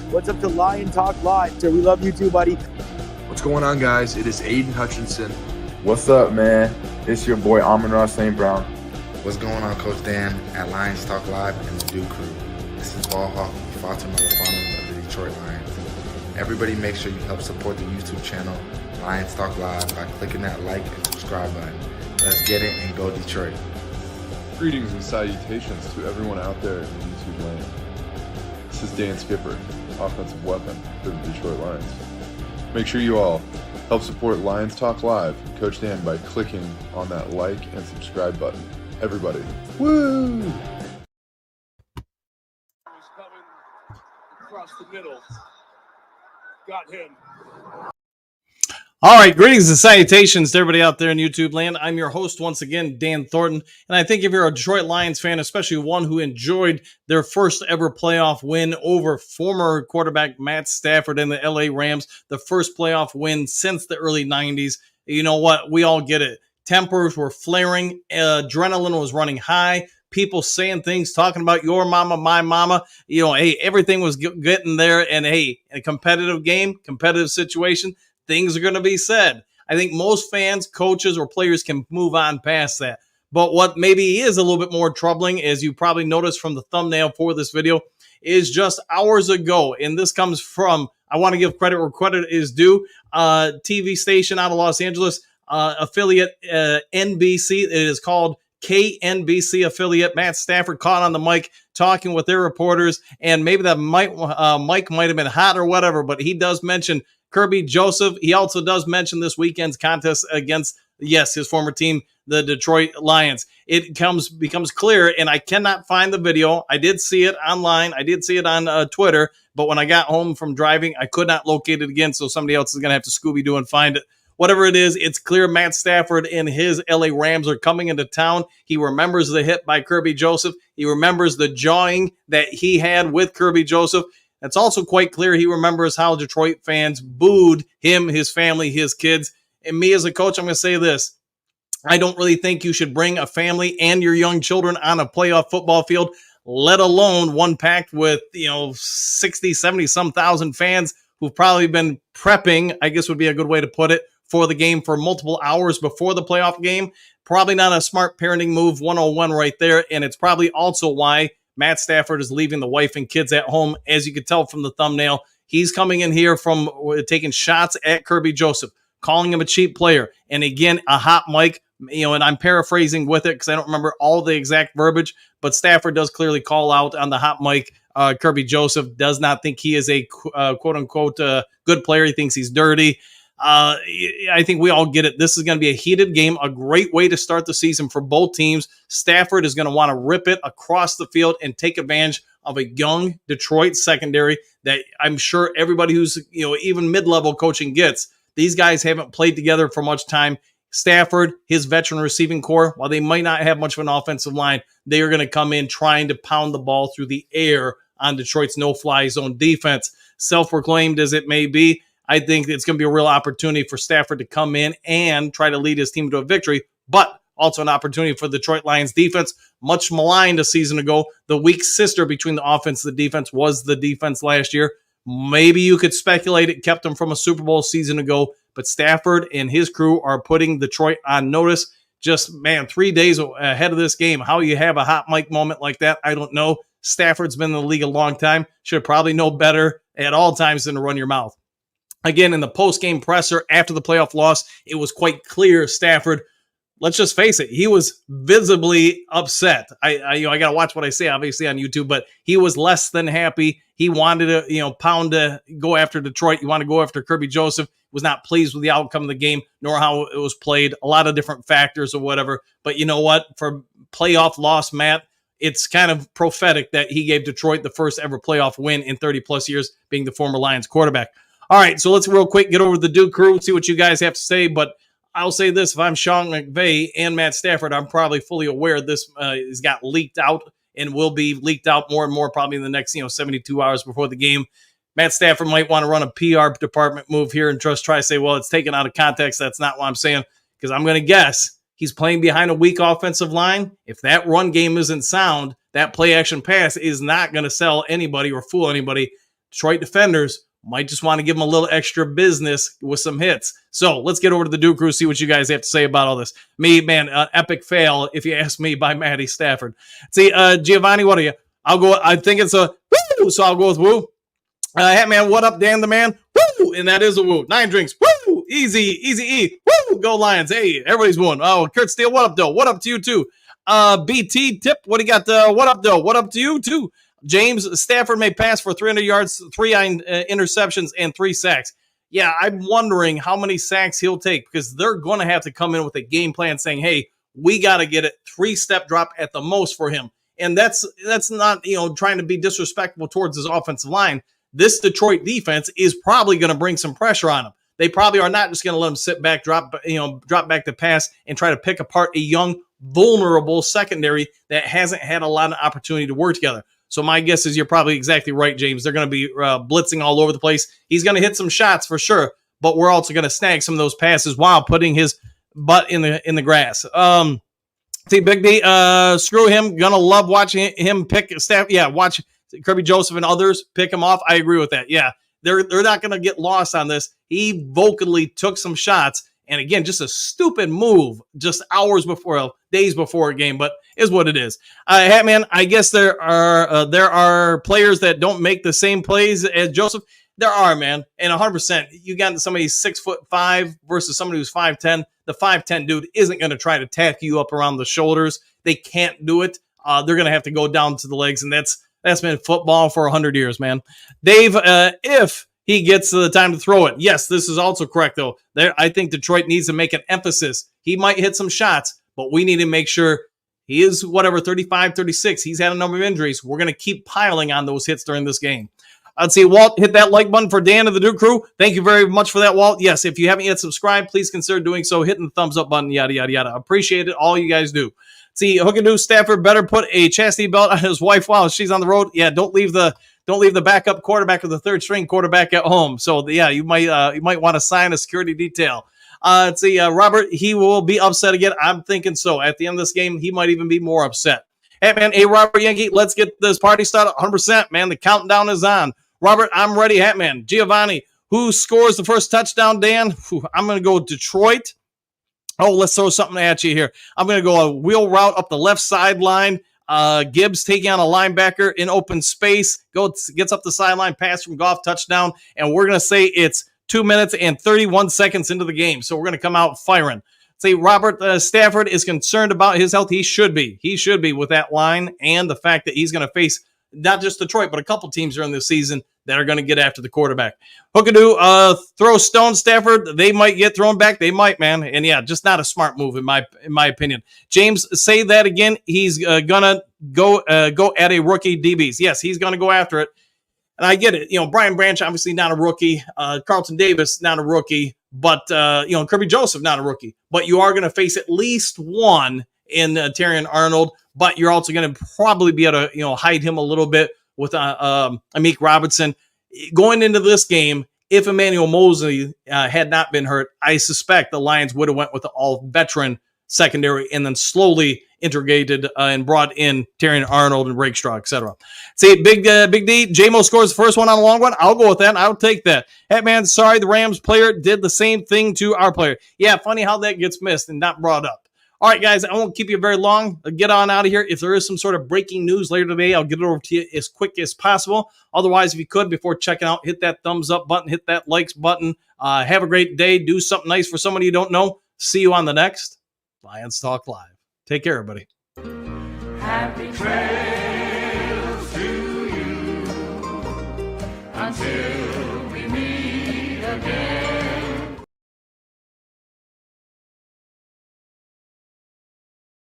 What's up to Lion Talk Live? So we love you too, buddy. What's going on, guys? It is Aiden Hutchinson. What's up, man? It's your boy Amon-Ra St. Brown. What's going on, Coach Dan at Lions Talk Live and the Duke Crew. This is Ball Hawk, Fatima Lafano of the Detroit Lions. Everybody make sure you help support the YouTube channel Lions Talk Live by clicking that like and subscribe button. Let's get it and go Detroit. Greetings and salutations to everyone out there in YouTube land. This is Dan Skipper, offensive weapon for the Detroit Lions. Make sure you all help support Lions Talk Live and Coach Dan by clicking on that like and subscribe button. Everybody, woo! Coming across the middle. Got him. All right, greetings and salutations to everybody out there in YouTube land. I'm your host once again, Dan Thornton, and I think if you're a Detroit Lions fan, especially one who enjoyed their first ever playoff win over former quarterback Matt Stafford and the LA Rams, the first playoff win since the early 90s, you know what? We all get it. Tempers were flaring, adrenaline was running high, people saying things, talking about your mama, my mama. You know, hey, everything was getting there, and hey, in a competitive game, competitive situation, things are going to be said. I think most fans, coaches, or players can move on past that. But what maybe is a little bit more troubling, as you probably noticed from the thumbnail for this video, is just hours ago, and this comes from, I want to give credit where credit is due, TV station out of Los Angeles, affiliate NBC. It is called KNBC affiliate. Matt Stafford caught on the mic talking with their reporters, and maybe that mic might have been hot or whatever, but he does mention Kirby Joseph. He also does mention this weekend's contest against, yes, his former team, the Detroit Lions. It becomes clear, and I cannot find the video. I did see it online. I did see it on Twitter, but when I got home from driving, I could not locate it again, so somebody else is going to have to Scooby-Doo and find it. Whatever it is, it's clear Matt Stafford and his LA Rams are coming into town. He remembers the hit by Kirby Joseph. He remembers the jawing that he had with Kirby Joseph. It's also quite clear he remembers how Detroit fans booed him, his family, his kids. And me as a coach, I'm going to say this. I don't really think you should bring a family and your young children on a playoff football field, let alone one packed with, 60, 70 some thousand fans who've probably been prepping, I guess would be a good way to put it, for the game for multiple hours before the playoff game. Probably not a smart parenting move 101 right there. And it's probably also why Matt Stafford is leaving the wife and kids at home. As you could tell from the thumbnail, he's coming in here from taking shots at Kirby Joseph, calling him a cheap player. And again, a hot mic, and I'm paraphrasing with it because I don't remember all the exact verbiage, but Stafford does clearly call out on the hot mic. Kirby Joseph does not think he is a quote unquote good player. He thinks he's dirty. I think we all get it. This is going to be a heated game, a great way to start the season for both teams. Stafford is going to want to rip it across the field and take advantage of a young Detroit secondary that I'm sure everybody who's, even mid-level coaching gets. These guys haven't played together for much time. Stafford, his veteran receiving core, while they might not have much of an offensive line, they are going to come in trying to pound the ball through the air on Detroit's no-fly zone defense. Self-proclaimed as it may be, I think it's going to be a real opportunity for Stafford to come in and try to lead his team to a victory, but also an opportunity for the Detroit Lions defense, much maligned a season ago. The weak sister between the offense and the defense was the defense last year. Maybe you could speculate it kept them from a Super Bowl season ago, but Stafford and his crew are putting Detroit on notice. Just, 3 days ahead of this game, how you have a hot mic moment like that, I don't know. Stafford's been in the league a long time. Should probably know better at all times than to run your mouth. Again, in the post-game presser after the playoff loss, it was quite clear Stafford, let's just face it, he was visibly upset. I got to watch what I say, obviously, on YouTube, but he was less than happy. He wanted to, pound to go after Detroit. He wanted to go after Kirby Joseph. Was not pleased with the outcome of the game, nor how it was played. A lot of different factors or whatever. But you know what? For playoff loss, Matt, it's kind of prophetic that he gave Detroit the first ever playoff win in 30-plus years, being the former Lions quarterback. All right, so let's real quick get over to the Duke crew, see what you guys have to say. But I'll say this, if I'm Sean McVay and Matt Stafford, I'm probably fully aware this has got leaked out and will be leaked out more and more probably in the next 72 hours before the game. Matt Stafford might want to run a PR department move here and just try to say, well, it's taken out of context. That's not what I'm saying, because I'm going to guess He's playing behind a weak offensive line. If that run game isn't sound, that play action pass is not going to sell anybody or fool anybody. Detroit defenders might just want to give him a little extra business with some hits. So let's get over to the Duke Crew, see what you guys have to say about all this. Me, man, epic fail, if you ask me, by Matty Stafford. See, Giovanni, what are you? I'll go, I think it's a woo, so I'll go with woo. Hey, man, what up, Dan the man? Woo, and that is a woo. 9 drinks, woo, easy E. Woo, go Lions. Hey, everybody's wooing. Oh, Kurt Steele, what up, though? What up to you, too? BT Tip, what do you got? What up, though? What up to you, too? James, Stafford may pass for 300 yards, 3 interceptions, and 3 sacks. Yeah, I'm wondering how many sacks he'll take because they're going to have to come in with a game plan saying, hey, we got to get a 3-step drop at the most for him. And that's not, trying to be disrespectful towards his offensive line. This Detroit defense is probably going to bring some pressure on him. They probably are not just going to let him sit back, drop back to pass and try to pick apart a young, vulnerable secondary that hasn't had a lot of opportunity to work together. So my guess is you're probably exactly right, James. They're going to be blitzing all over the place. He's going to hit some shots for sure, but we're also going to snag some of those passes while putting his butt in the grass. See, Big D, screw him. Gonna love watching him pick staff. Yeah, watch Kirby Joseph and others pick him off. I agree with that. Yeah, they're not going to get lost on this. He vocally took some shots. And again, just a stupid move just days before a game, but is what it is. Hey, man, I guess there are players that don't make the same plays as Joseph. There are, man, and 100%. You got somebody 6'5" versus somebody who's 5'10". The 5'10" dude isn't going to try to tack you up around the shoulders. They can't do it. They're going to have to go down to the legs, and that's been football for 100 years, man. Dave, if he gets to the time to throw it. Yes, this is also correct, though. I think Detroit needs to make an emphasis. He might hit some shots, but we need to make sure he is 35, 36. He's had a number of injuries. We're going to keep piling on those hits during this game. I'd say, Walt, hit that like button for Dan of the Duke Crew. Thank you very much for that, Walt. Yes, if you haven't yet subscribed, please consider doing so. Hitting the thumbs up button, yada, yada, yada. Appreciate it. All you guys do. See, Hookadoo Stafford better put a chastity belt on his wife while she's on the road. Yeah, don't leave the backup quarterback or the third string quarterback at home. So yeah, you might want to sign a security detail. Let's see, Robert, he will be upset again. I'm thinking so. At the end of this game, he might even be more upset. Hey man, Robert Yankee, let's get this party started. 100%, man. The countdown is on. Robert, I'm ready. Hatman, Giovanni, who scores the first touchdown? Dan, I'm going to go Detroit. Oh, let's throw something at you here. I'm going to go a wheel route up the left sideline. Gibbs taking on a linebacker in open space, gets up the sideline, pass from Goff, touchdown, and we're going to say it's 2 minutes and 31 seconds into the game, so we're going to come out firing. Say Robert Stafford is concerned about his health. He should be with that line and the fact that he's going to face not just Detroit, but a couple teams during this season that are going to get after the quarterback. Hookadoo, throw stone Stafford. They might get thrown back. They might, man. And yeah, just not a smart move in my opinion. James, say that again. He's gonna go at a rookie DBs. Yes, he's gonna go after it. And I get it. Brian Branch, obviously not a rookie. Carlton Davis, not a rookie. But Kirby Joseph, not a rookie. But you are going to face at least one in Terrion Arnold. But you're also going to probably be able to hide him a little bit with Amik Robinson. Going into this game, if Emmanuel Mosley had not been hurt, I suspect the Lions would have went with the all-veteran secondary and then slowly integrated and brought in Terrion Arnold and Rakestraw, etc. See, Big D, J-Mo scores the first one on a long one. I'll go with that. I'll take that. Hey, man, sorry, the Rams player did the same thing to our player. Yeah, funny how that gets missed and not brought up. All right, guys, I won't keep you very long. I'll get on out of here. If there is some sort of breaking news later today, I'll get it over to you as quick as possible. Otherwise, if you could, before checking out, hit that thumbs up button, hit that likes button. Have a great day. Do something nice for somebody you don't know. See you on the next Lions Talk Live. Take care, everybody. Happy trails to you until we meet again.